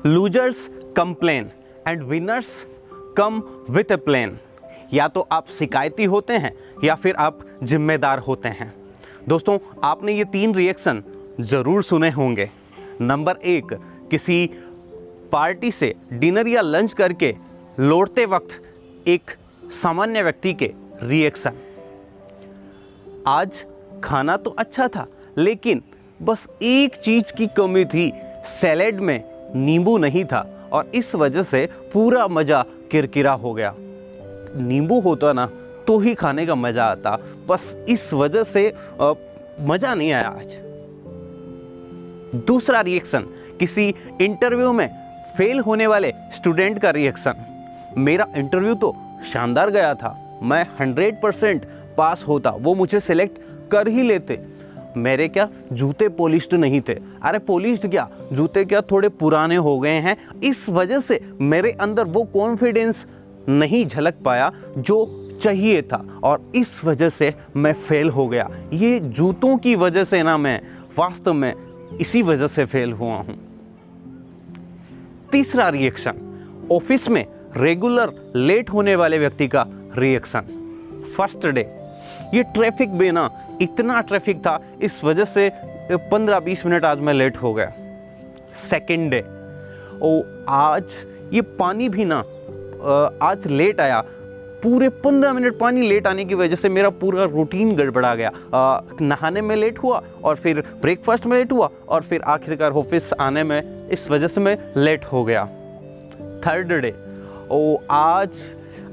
Losers complain and winners come with a plan. या तो आप शिकायती होते हैं या फिर आप जिम्मेदार होते हैं। दोस्तों, आपने ये 3 रिएक्शन ज़रूर सुने होंगे। नंबर 1, किसी पार्टी से डिनर या लंच करके लौटते वक्त एक सामान्य व्यक्ति के रिएक्शन। आज खाना तो अच्छा था, लेकिन बस एक चीज़ की कमी थी, सैलेड में नींबू नहीं था और इस वजह से पूरा मज़ा किरकिरा हो गया। नींबू होता ना तो ही खाने का मज़ा आता, बस इस वजह से मज़ा नहीं आया आज। दूसरा रिएक्शन, किसी इंटरव्यू में फेल होने वाले स्टूडेंट का रिएक्शन। मेरा इंटरव्यू तो शानदार गया था, मैं 100% पास होता, वो मुझे सेलेक्ट कर ही लेते। मेरे क्या जूते पॉलिश्ड नहीं थे। अरे पॉलिश्ड क्या, जूते क्या थोड़े पुराने हो गए हैं, इस वजह से मेरे अंदर वो कॉन्फिडेंस नहीं झलक पाया जो चाहिए था और इस वजह से मैं फेल हो गया। ये जूतों की वजह से ना, मैं वास्तव में इसी वजह से फेल हुआ हूं। तीसरा रिएक्शन, ऑफिस में रेगुलर लेट होने वाले व्यक्ति का रिएक्शन। फर्स्ट डे, ये ट्रैफिक में ना इतना ट्रैफिक था, इस वजह से 15-20 मिनट आज मैं लेट हो गया। सेकेंड डे, आज ये पानी भी ना आज लेट आया, पूरे 15 मिनट पानी लेट आने की वजह से मेरा पूरा रूटीन गड़बड़ा गया। नहाने में लेट हुआ और फिर ब्रेकफास्ट में लेट हुआ और फिर आखिरकार ऑफिस आने में, इस वजह से मैं लेट हो गया। थर्ड डे,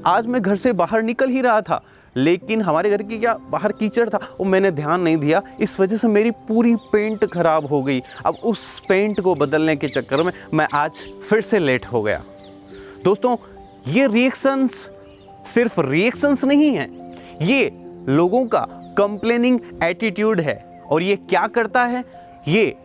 आज मैं घर से बाहर निकल ही रहा था, लेकिन हमारे घर की क्या बाहर कीचड़ था, वो मैंने ध्यान नहीं दिया, इस वजह से मेरी पूरी पेंट खराब हो गई। अब उस पेंट को बदलने के चक्कर में मैं आज फिर से लेट हो गया। दोस्तों, ये रिएक्शंस सिर्फ रिएक्शंस नहीं हैं, ये लोगों का कंप्लेनिंग एटीट्यूड है और ये क्या करता है, ये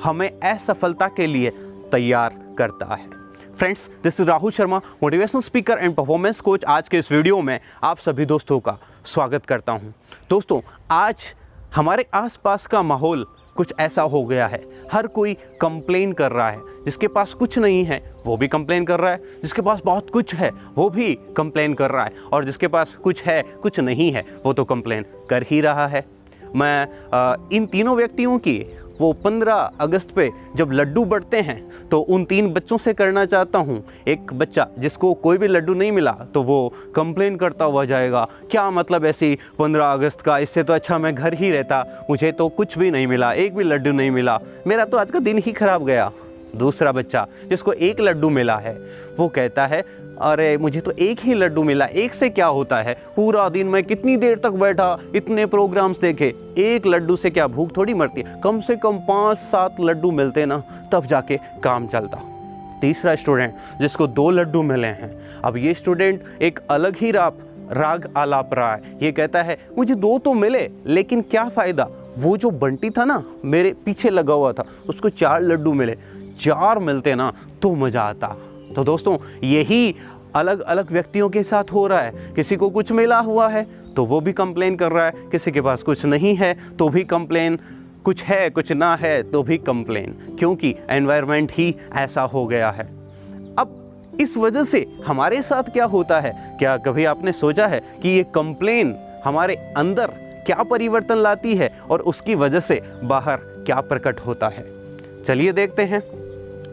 हमें असफलता के लिए तैयार करता है। Friends, this is Rahul Sharma, motivational speaker and performance coach. आज के इस वीडियो में आप सभी दोस्तों का स्वागत करता हूं। दोस्तों, आज हमारे आसपास का माहौल कुछ ऐसा हो गया है, हर कोई कंप्लेन कर रहा है। जिसके पास कुछ नहीं है वो भी कंप्लेन कर रहा है, जिसके पास बहुत कुछ है वो भी कंप्लेन कर रहा है और जिसके पास कुछ है कुछ नहीं है वो तो कंप्लेन कर ही रहा है। मैं इन तीनों व्यक्तियों की वो 15 अगस्त पे जब लड्डू बढ़ते हैं तो उन 3 बच्चों से करना चाहता हूँ। एक बच्चा जिसको कोई भी लड्डू नहीं मिला तो वो कंप्लेन करता हुआ जाएगा, क्या मतलब ऐसी 15 अगस्त का, इससे तो अच्छा मैं घर ही रहता, मुझे तो कुछ भी नहीं मिला, एक भी लड्डू नहीं मिला, मेरा तो आज का दिन ही खराब गया। दूसरा बच्चा जिसको 1 लड्डू मिला है वो कहता है, अरे मुझे तो 1 ही लड्डू मिला, 1 से क्या होता है, पूरा दिन मैं कितनी देर तक बैठा, इतने प्रोग्राम्स देखे, 1 लड्डू से क्या भूख थोड़ी मरती है, कम से कम 5-7 लड्डू मिलते ना तब जाके काम चलता। तीसरा स्टूडेंट जिसको 2 लड्डू मिले हैं, अब ये स्टूडेंट एक अलग ही राग आलाप रहा है। ये कहता है मुझे 2 तो मिले लेकिन क्या फ़ायदा, वो जो बंटी था ना मेरे पीछे लगा हुआ था उसको 4 लड्डू मिले, 4 मिलते ना तो मज़ा आता। तो दोस्तों, यही अलग अलग व्यक्तियों के साथ हो रहा है। किसी को कुछ मिला हुआ है तो वो भी कंप्लेन कर रहा है, किसी के पास कुछ नहीं है तो भी कंप्लेन, कुछ है कुछ ना है तो भी कंप्लेन, क्योंकि एनवायरनमेंट ही ऐसा हो गया है। अब इस वजह से हमारे साथ क्या होता है, क्या कभी आपने सोचा है कि ये कंप्लेन हमारे अंदर क्या परिवर्तन लाती है और उसकी वजह से बाहर क्या प्रकट होता है? चलिए देखते हैं।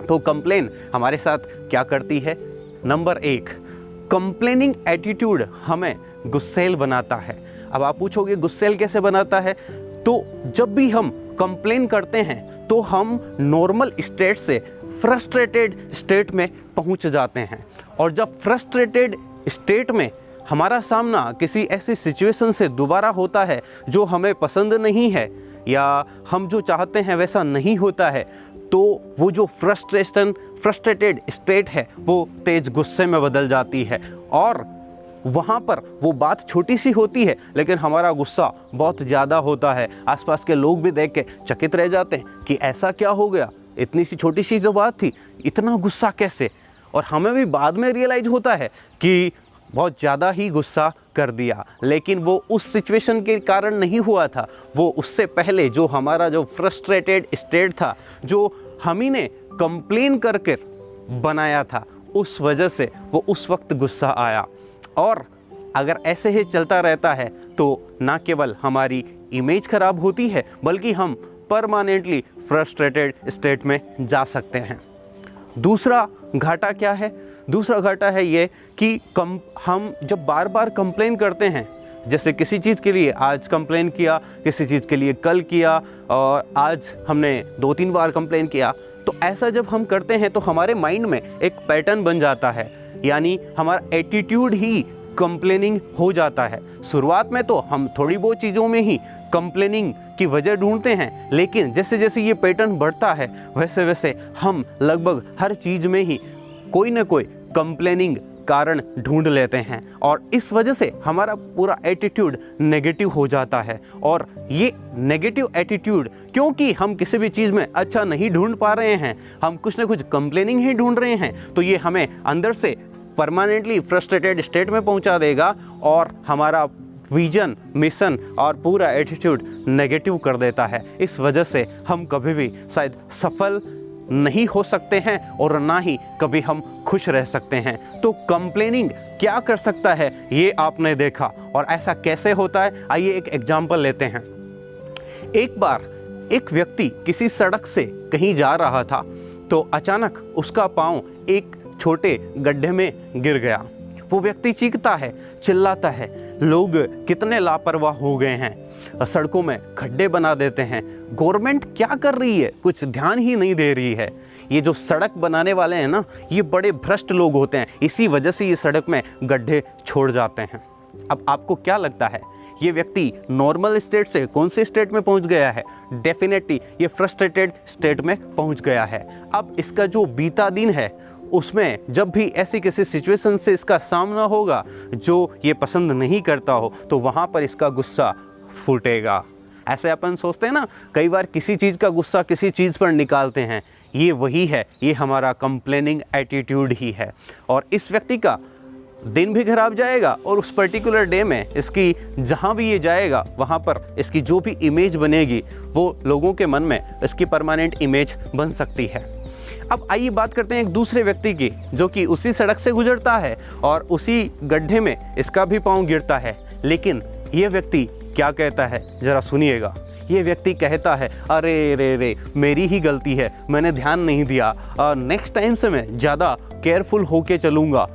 तो कंप्लेन हमारे साथ क्या करती है। नंबर 1, कंप्लेनिंग एटीट्यूड हमें गुस्सैल बनाता है। अब आप पूछोगे गुस्सैल कैसे बनाता है, तो जब भी हम कंप्लेन करते हैं तो हम नॉर्मल स्टेट से फ्रस्ट्रेटेड स्टेट में पहुंच जाते हैं और जब फ्रस्ट्रेटेड स्टेट में हमारा सामना किसी ऐसी सिचुएशन से दोबारा होता है जो हमें पसंद नहीं है या हम जो चाहते हैं वैसा नहीं होता है, तो वो जो फ्रस्ट्रेटेड स्टेट है वो तेज गुस्से में बदल जाती है और वहाँ पर वो बात छोटी सी होती है लेकिन हमारा गुस्सा बहुत ज़्यादा होता है। आसपास के लोग भी देख के चकित रह जाते हैं कि ऐसा क्या हो गया, इतनी सी छोटी सी जो बात थी इतना गुस्सा कैसे। और हमें भी बाद में रियलाइज होता है कि बहुत ज़्यादा ही गुस्सा कर दिया, लेकिन वो उस सिचुएशन के कारण नहीं हुआ था, वो उससे पहले जो हमारा जो फ्रस्ट्रेटेड स्टेट था, जो हम ही ने कंप्लेन करके बनाया था, उस वजह से वो उस वक्त गुस्सा आया। और अगर ऐसे ही चलता रहता है तो ना केवल हमारी इमेज खराब होती है बल्कि हम परमानेंटली फ्रस्ट्रेटेड स्टेट में जा सकते हैं। दूसरा घाटा क्या है? दूसरा घाटा है ये कि हम जब बार बार कंप्लेन करते हैं, जैसे किसी चीज़ के लिए आज कंप्लेन किया, किसी चीज़ के लिए कल किया और आज हमने 2-3 बार कंप्लेन किया, तो ऐसा जब हम करते हैं तो हमारे माइंड में एक पैटर्न बन जाता है, यानी हमारा एटीट्यूड ही कंप्लेनिंग हो जाता है। शुरुआत में तो हम थोड़ी बहुत चीज़ों में ही कंप्लेनिंग की वजह ढूंढते हैं, लेकिन जैसे जैसे ये पैटर्न बढ़ता है वैसे वैसे हम लगभग हर चीज़ में ही कोई ना कोई कंप्लेनिंग कारण ढूंढ लेते हैं और इस वजह से हमारा पूरा एटीट्यूड नेगेटिव हो जाता है। और ये नेगेटिव एटीट्यूड, क्योंकि हम किसी भी चीज़ में अच्छा नहीं ढूंढ पा रहे हैं, हम कुछ ना कुछ कंप्लेनिंग ही ढूंढ रहे हैं, तो ये हमें अंदर से परमानेंटली फ्रस्ट्रेटेड स्टेट में पहुंचा देगा और हमारा विजन, मिशन और पूरा एटीट्यूड नेगेटिव कर देता है। इस वजह से हम कभी भी शायद सफल नहीं हो सकते हैं और ना ही कभी हम खुश रह सकते हैं। तो कंप्लेनिंग क्या कर सकता है ये आपने देखा, और ऐसा कैसे होता है आइए एक एग्जाम्पल लेते हैं। एक बार एक व्यक्ति किसी सड़क से कहीं जा रहा था तो अचानक उसका पाँव एक छोटे गड्ढे में गिर गया। वो व्यक्ति चीखता है, चिल्लाता है, लोग कितने लापरवाह हो गए हैं, सड़कों में खड्डे बना देते हैं, गवर्नमेंट क्या कर रही है, कुछ ध्यान ही नहीं दे रही है। ये जो सड़क बनाने वाले हैं ना, ये बड़े भ्रष्ट लोग होते हैं, इसी वजह से ये सड़क में गड्ढे छोड़ जाते हैं। अब आपको क्या लगता है ये व्यक्ति नॉर्मल स्टेट से कौन से स्टेट में पहुंच गया है? डेफिनेटली ये फ्रस्ट्रेटेड स्टेट में पहुंच गया है। अब इसका जो बीता दिन है उसमें जब भी ऐसी किसी सिचुएशन से इसका सामना होगा जो ये पसंद नहीं करता हो, तो वहाँ पर इसका गुस्सा फूटेगा। ऐसे अपन सोचते हैं ना, कई बार किसी चीज़ का गुस्सा किसी चीज़ पर निकालते हैं, ये वही है, ये हमारा कंप्लेनिंग एटीट्यूड ही है। और इस व्यक्ति का दिन भी खराब जाएगा और उस पर्टिकुलर डे में इसकी जहाँ भी ये जाएगा वहाँ पर इसकी जो भी इमेज बनेगी वो लोगों के मन में इसकी परमानेंट इमेज बन सकती है। अब आइए बात करते हैं एक दूसरे व्यक्ति की, जो कि उसी सड़क से गुजरता है और उसी गड्ढे में इसका भी पाँव गिरता है। लेकिन ये व्यक्ति क्या कहता है ज़रा सुनिएगा। ये व्यक्ति कहता है, अरे रे रे मेरी ही गलती है, मैंने ध्यान नहीं दिया, नेक्स्ट टाइम से मैं ज़्यादा केयरफुल होके चलूँगा,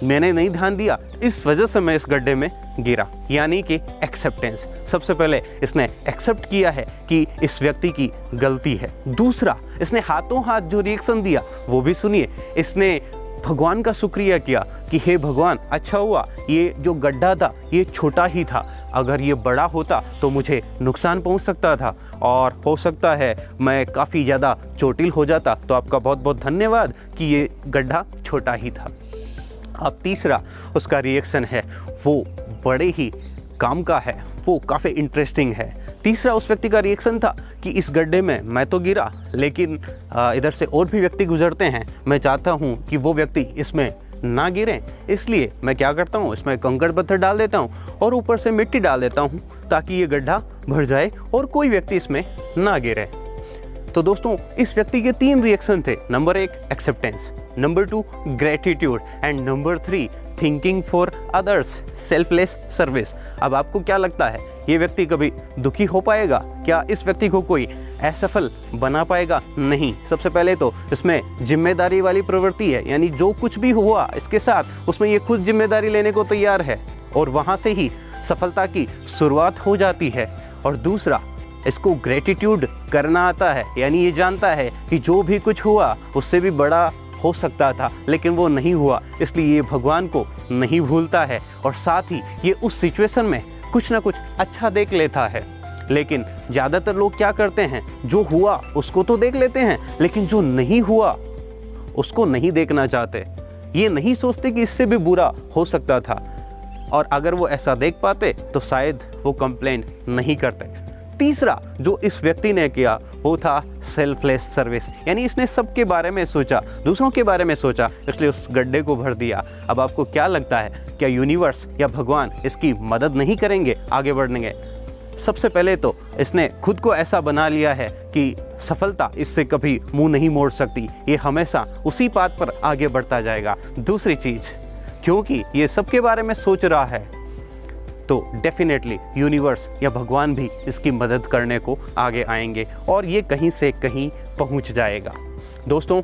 मैंने नहीं ध्यान दिया, इस वजह से मैं इस गड्ढे में गिरा। यानी कि एक्सेप्टेंस। सबसे पहले इसने एक्सेप्ट किया है कि इस व्यक्ति की गलती है। दूसरा, इसने हाथों हाथ जो रिएक्शन दिया वो भी सुनिए। इसने भगवान का शुक्रिया किया कि हे भगवान, अच्छा हुआ ये जो गड्ढा था ये छोटा ही था, अगर ये बड़ा होता तो मुझे नुकसान पहुंच सकता था और हो सकता है मैं काफ़ी ज़्यादा चोटिल हो जाता, तो आपका बहुत बहुत धन्यवाद कि ये गड्ढा छोटा ही था। अब तीसरा उसका रिएक्शन है वो बड़े ही काम का है, वो काफ़ी इंटरेस्टिंग है। तीसरा उस व्यक्ति का रिएक्शन था कि इस गड्ढे में मैं तो गिरा, लेकिन इधर से और भी व्यक्ति गुजरते हैं, मैं चाहता हूँ कि वो व्यक्ति इसमें ना गिरें, इसलिए मैं क्या करता हूँ, इसमें कंकड़ पत्थर डाल देता हूँ और ऊपर से मिट्टी डाल देता हूँ ताकि ये गड्ढा भर जाए और कोई व्यक्ति इसमें ना गिरे। तो दोस्तों, इस व्यक्ति के 3 रिएक्शन थे। Number 1 acceptance, number 2 gratitude and number 3 thinking for others, selfless service. अब आपको क्या लगता है ये व्यक्ति कभी दुखी हो पाएगा? क्या इस व्यक्ति को कोई असफल बना पाएगा? नहीं। सबसे पहले तो इसमें जिम्मेदारी वाली प्रवृत्ति है, यानी जो कुछ भी हुआ इसके साथ उसमें ये खुद जिम्मेदारी लेने को तैयार है और वहाँ से ही सफलता की शुरुआत हो जाती है। और दूसरा, इसको ग्रेटिट्यूड करना आता है, यानी ये जानता है कि जो भी कुछ हुआ उससे भी बड़ा हो सकता था लेकिन वो नहीं हुआ, इसलिए ये भगवान को नहीं भूलता है और साथ ही ये उस सिचुएशन में कुछ ना कुछ अच्छा देख लेता है। लेकिन ज़्यादातर लोग क्या करते हैं, जो हुआ उसको तो देख लेते हैं लेकिन जो नहीं हुआ उसको नहीं देखना चाहते। ये नहीं सोचते कि इससे भी बुरा हो सकता था, और अगर वो ऐसा देख पाते तो शायद वो कंप्लेंट नहीं करते। तीसरा जो इस व्यक्ति ने किया वो था सेल्फलेस सर्विस, यानी इसने सबके बारे में सोचा, दूसरों के बारे में सोचा, इसलिए उस गड्ढे को भर दिया। अब आपको क्या लगता है, क्या यूनिवर्स या भगवान इसकी मदद नहीं करेंगे आगे बढ़ने? सबसे पहले तो इसने खुद को ऐसा बना लिया है कि सफलता इससे कभी मुंह नहीं मोड़ सकती, ये हमेशा उसी पाथ पर आगे बढ़ता जाएगा। दूसरी चीज़, क्योंकि ये सबके बारे में सोच रहा है तो डेफिनेटली यूनिवर्स या भगवान भी इसकी मदद करने को आगे आएंगे और ये कहीं से कहीं पहुंच जाएगा। दोस्तों,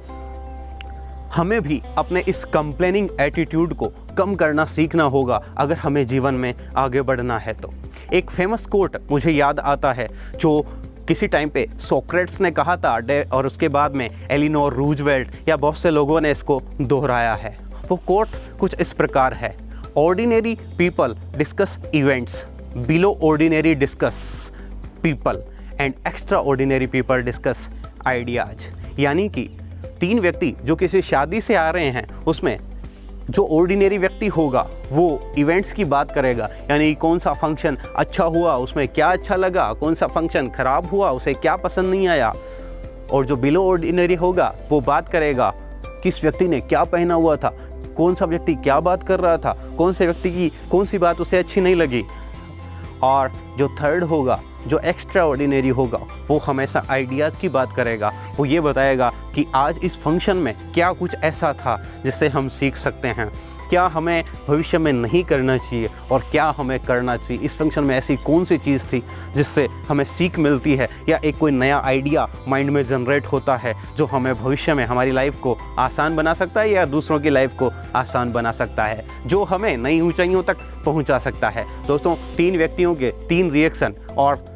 हमें भी अपने इस कंप्लेनिंग एटीट्यूड को कम करना सीखना होगा अगर हमें जीवन में आगे बढ़ना है तो। एक फेमस कोट मुझे याद आता है जो किसी टाइम पे सोक्रेट्स ने कहा था और उसके बाद में एलिनोर रूजवेल्ट या बहुत से लोगों ने इसको दोहराया है। वो कोट कुछ इस प्रकार है, ordinary people discuss events, below ordinary discuss people and extra ordinary people discuss ideas. यानी कि 3 व्यक्ति जो किसी शादी से आ रहे हैं, उसमें जो ऑर्डिनरी व्यक्ति होगा वो इवेंट्स की बात करेगा, यानी कौन सा फंक्शन अच्छा हुआ, उसमें क्या अच्छा लगा, कौन सा फंक्शन ख़राब हुआ, उसे क्या पसंद नहीं आया। और जो बिलो ऑर्डिनरी होगा वो बात करेगा किस व्यक्ति ने क्या पहना हुआ था, कौन सा व्यक्ति क्या बात कर रहा था, कौन से व्यक्ति की कौन सी बात उसे अच्छी नहीं लगी। और जो थर्ड होगा, जो एक्स्ट्रा ऑर्डिनरी होगा, वो हमेशा आइडियाज़ की बात करेगा। वो ये बताएगा कि आज इस फंक्शन में क्या कुछ ऐसा था जिससे हम सीख सकते हैं, क्या हमें भविष्य में नहीं करना चाहिए और क्या हमें करना चाहिए। इस फंक्शन में ऐसी कौन सी चीज़ थी जिससे हमें सीख मिलती है या एक कोई नया आइडिया माइंड में जनरेट होता है जो हमें भविष्य में हमारी लाइफ को आसान बना सकता है या दूसरों की लाइफ को आसान बना सकता है, जो हमें नई ऊंचाइयों तक पहुंचा सकता है। दोस्तों, 3 व्यक्तियों के 3 रिएक्शन और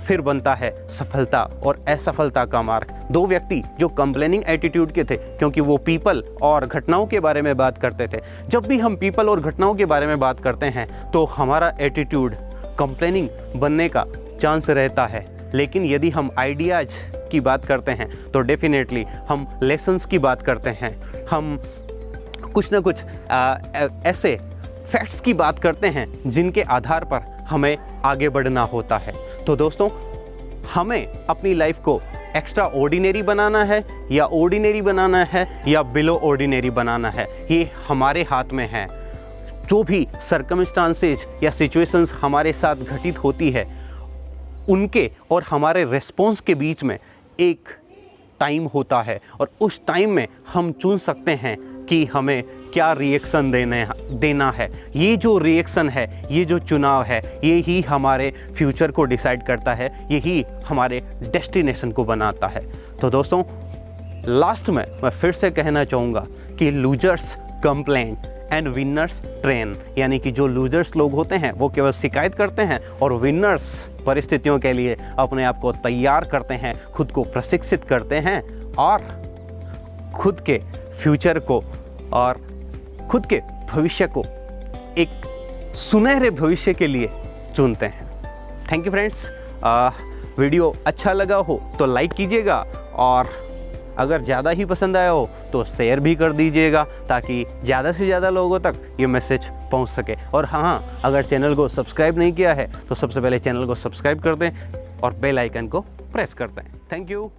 फिर बनता है सफलता और असफलता का मार्ग। 2 व्यक्ति जो कंप्लेनिंग एटीट्यूड के थे, क्योंकि वो पीपल और घटनाओं के बारे में बात करते थे। जब भी हम पीपल और घटनाओं के बारे में बात करते हैं तो हमारा एटीट्यूड कंप्लेनिंग बनने का चांस रहता है, लेकिन यदि हम आइडियाज़ की बात करते हैं तो डेफिनेटली हम लेसन्स की बात करते हैं, हम कुछ ना कुछ ऐसे फैक्ट्स की बात करते हैं जिनके आधार पर हमें आगे बढ़ना होता है। तो दोस्तों, हमें अपनी लाइफ को एक्स्ट्रा ऑर्डिनरी बनाना है या ऑर्डिनरी बनाना है या बिलो ऑर्डिनरी बनाना है, ये हमारे हाथ में है। जो भी सर्कमस्टांसेस या सिचुएशंस हमारे साथ घटित होती है, उनके और हमारे रिस्पॉन्स के बीच में एक टाइम होता है और उस टाइम में हम चुन सकते हैं कि हमें क्या रिएक्शन देना है। ये जो रिएक्शन है, ये जो चुनाव है, ये ही हमारे फ्यूचर को डिसाइड करता है, यही हमारे डेस्टिनेशन को बनाता है। तो दोस्तों, लास्ट में मैं फिर से कहना चाहूँगा कि losers complain and winners train, यानी कि जो लूजर्स लोग होते हैं वो केवल शिकायत करते हैं और विनर्स परिस्थितियों के लिए अपने आप को तैयार करते हैं, खुद को प्रशिक्षित करते हैं और खुद के फ्यूचर को और खुद के भविष्य को एक सुनहरे भविष्य के लिए चुनते हैं। Thank you friends. वीडियो अच्छा लगा हो तो लाइक कीजिएगा और अगर ज़्यादा ही पसंद आया हो तो शेयर भी कर दीजिएगा ताकि ज़्यादा से ज़्यादा लोगों तक ये मैसेज पहुंच सके। और हाँ, अगर चैनल को सब्सक्राइब नहीं किया है तो सबसे पहले चैनल को सब्सक्राइब कर दें और बेल आइकन को प्रेस कर दें। Thank you.